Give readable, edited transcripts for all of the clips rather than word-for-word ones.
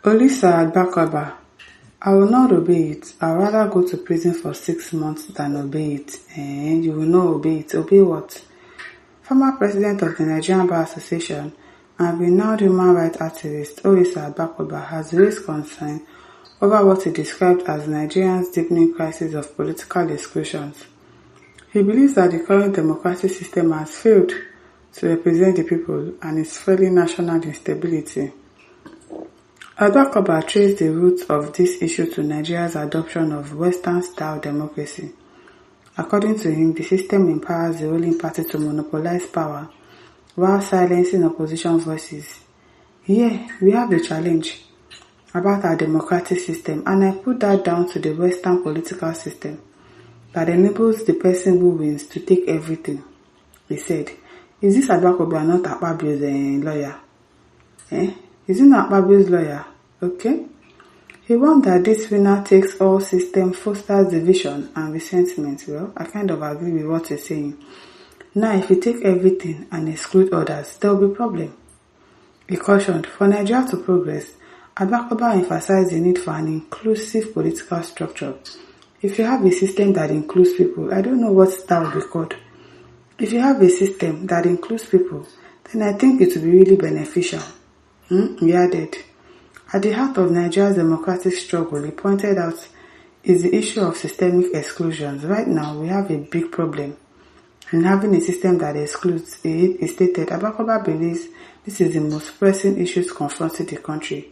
Olisa Agbakoba, I will not obey it. I will rather go to prison for 6 months than obey it. And you will not obey it. Obey what? Former president of the Nigerian Bar Association and renowned human rights activist Olisa Agbakoba has raised concern over what he described as Nigeria's deepening crisis of political exclusions. He believes that the current democratic system has failed to represent the people and is fueling national instability. Agbakoba traced the roots of this issue to Nigeria's adoption of Western-style democracy. According to him, the system empowers the ruling party to monopolize power while silencing opposition voices. Here, we have a challenge about our democratic system, and I put that down to the Western political system that enables the person who wins to take everything. He said, is this Agbakoba not Akpabio'S lawyer? Is he not Akpabio'S lawyer? Okay. He warned that this winner takes all system fosters division and resentment. Well, I kind of agree with what he's saying. Now, if you take everything and exclude others, there will be problem. He cautioned, for Nigeria to progress, Agbakoba emphasized the need for an inclusive political structure. If you have a system that includes people, I don't know what that will be called. If you have a system that includes people, then I think it will be really beneficial. He added, at the heart of Nigeria's democratic struggle, he pointed out, is the issue of systemic exclusions. Right now, we have a big problem in having a system that excludes. He stated, Agbakoba believes this is the most pressing issues confronting the country.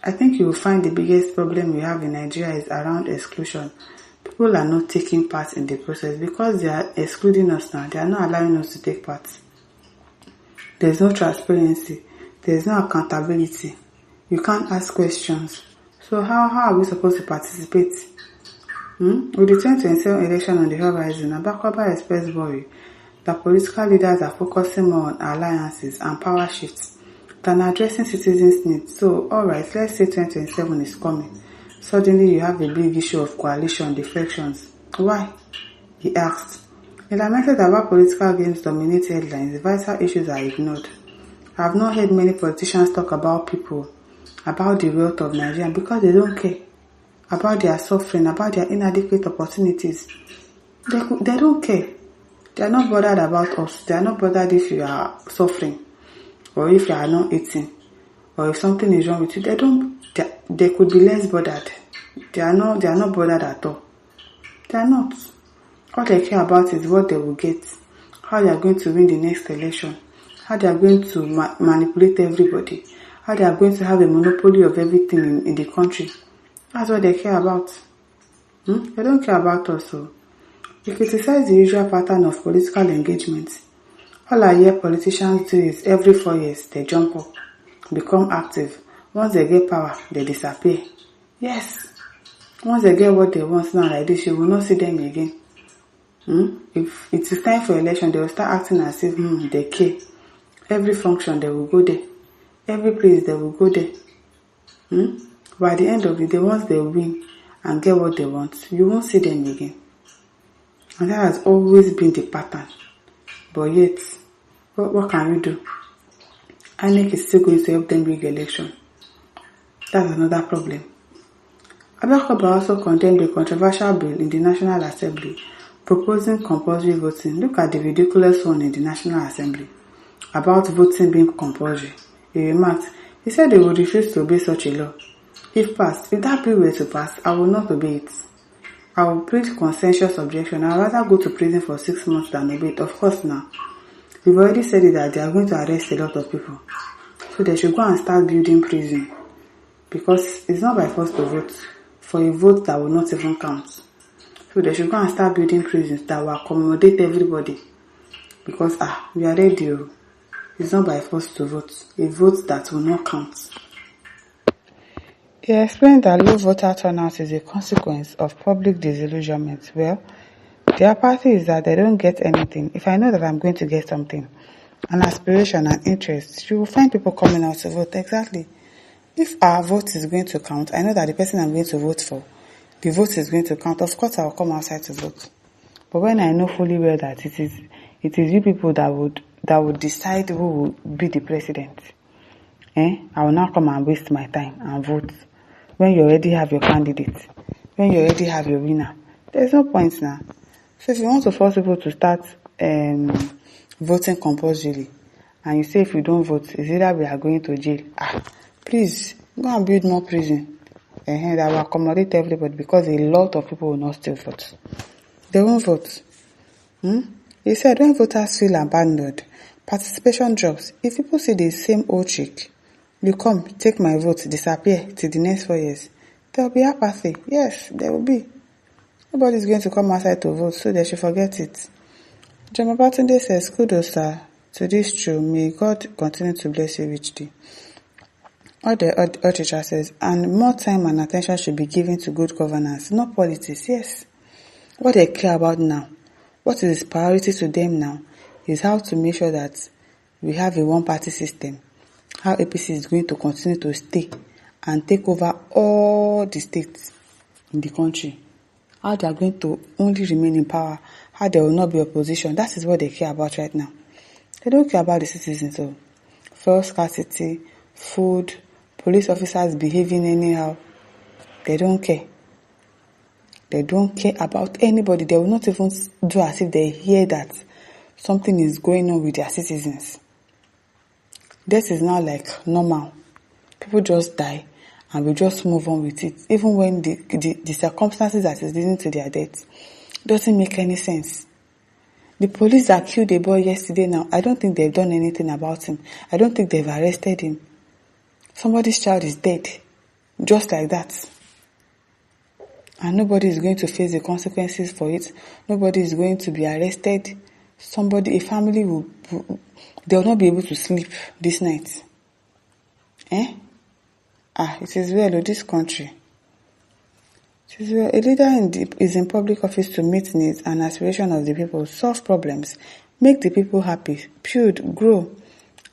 I think you will find the biggest problem we have in Nigeria is around exclusion. People are not taking part in the process because they are excluding us now. They are not allowing us to take part. There's no transparency. There's no accountability. You can't ask questions. So how are we supposed to participate? With the 2027 election on the horizon, Agbakoba expressed worry that political leaders are focusing more on alliances and power shifts than addressing citizens' needs. So, alright, let's say 2027 is coming. Suddenly you have a big issue of coalition defections. Why? He asked. He lamented that while political games dominate headlines, vital issues are ignored. I have not heard many politicians talk about people, about the wealth of Nigeria, because they don't care about their suffering, about their inadequate opportunities. They don't care. They are not bothered about us. They are not bothered if you are suffering, or if you are not eating, or if something is wrong with you. They could be less bothered. They are not bothered at all. They are not. All they care about is what they will get, how they are going to win the next election, how they are going to manipulate everybody, how they are going to have a monopoly of everything in the country. That's what they care about. They don't care about us. So they criticize the usual pattern of political engagement. All I hear politicians do is every 4 years they jump up, become active. Once they get power, they disappear. Yes. Once they get what they want now like this, you will not see them again. If it is time for election, they will start acting as if they care. Every function, they will go there. Every place, they will go there. By the end of the day, once they win and get what they want, you won't see them again. And that has always been the pattern. But yet, what can we do? INEC is still going to help them rig election. That's another problem. Agbakoba also condemned a controversial bill in the National Assembly proposing compulsory voting. Look at the ridiculous one in the National Assembly about voting being compulsory. He remarked, he said they would refuse to obey such a law. If that bill were to pass, I will not obey it. I will plead consensus objection. I would rather go to prison for 6 months than obey it. Of course now, we've already said it that they are going to arrest a lot of people. So they should go and start building prison. Because it's not by force to vote for a vote that will not even count. So they should go and start building prisons that will accommodate everybody. Because we are ready. It's not by force to vote. A vote that will not count. He explained that low voter turnout is a consequence of public disillusionment. Well, the apathy is that they don't get anything. If I know that I'm going to get something, an aspiration, an interest, you will find people coming out to vote. Exactly. If our vote is going to count, I know that the person I'm going to vote for, the vote is going to count. Of course, I will come outside to vote. But when I know fully well that it is you people that would decide who will be the president, I will now come and waste my time and vote when you already have your candidate, when you already have your winner. There's no point now. So if you want to force people to start voting compulsorily, and you say if you don't vote, it's either we are going to jail. Please, go and build more prison. That will accommodate everybody, because a lot of people will not still vote. They won't vote. He said when voters feel abandoned, participation drops. If people see the same old trick, you come, take my vote, disappear till the next 4 years, there will be apathy. Yes, there will be. Nobody's going to come outside to vote, so they should forget it. Jema Batunde says, kudos sir to this show. May God continue to bless you richly. Ochicha says, and more time and attention should be given to good governance, not politics. Yes. What they care about now, what is priority to them now, is how to make sure that we have a one-party system, how APC is going to continue to stay and take over all the states in the country, how they are going to only remain in power, how there will not be opposition. That is what they care about right now. They don't care about the citizens. So, fuel scarcity, food, police officers behaving anyhow, they don't care. They don't care about anybody. They will not even do as if they hear that something is going on with their citizens. This is now like normal. People just die and we just move on with it. Even when the circumstances that is leading to their death doesn't make any sense. The police that killed the boy yesterday now, I don't think they've done anything about him. I don't think they've arrested him. Somebody's child is dead. Just like that. And nobody is going to face the consequences for it. Nobody is going to be arrested. A family they will not be able to sleep this night. It is well with this country. It is well. A leader is in public office to meet needs and aspirations of the people, solve problems, make the people happy, build, grow,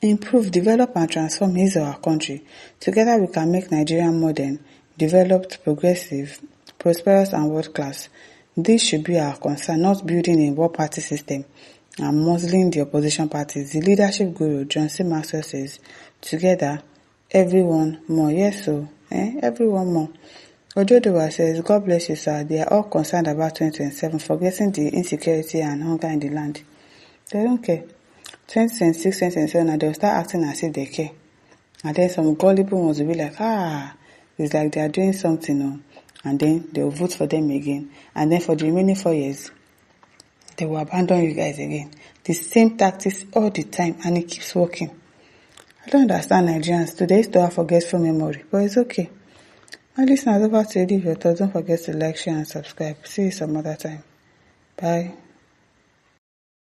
improve, develop and transform his or our country. Together we can make Nigeria modern, developed, progressive, prosperous and world class. This should be our concern, not building a one-party system and muzzling the opposition parties. The leadership guru, John C. Maxwell, says, together, everyone more. Yes, so, everyone more. Ojodowa says, God bless you, sir. They are all concerned about 2027, forgetting the insecurity and hunger in the land. They don't care. 2026, 2027, and they'll start acting as if they care. And then some gullible ones will be like, it's like they are doing something, and then they will vote for them again. And then for the remaining 4 years, they will abandon you guys again. The same tactics all the time, and it keeps working. I don't understand Nigerians. Today used to have forgetful memory, but it's okay. My listeners, over to you. Leave your thoughts. Don't forget to like, share, and subscribe. See you some other time. Bye.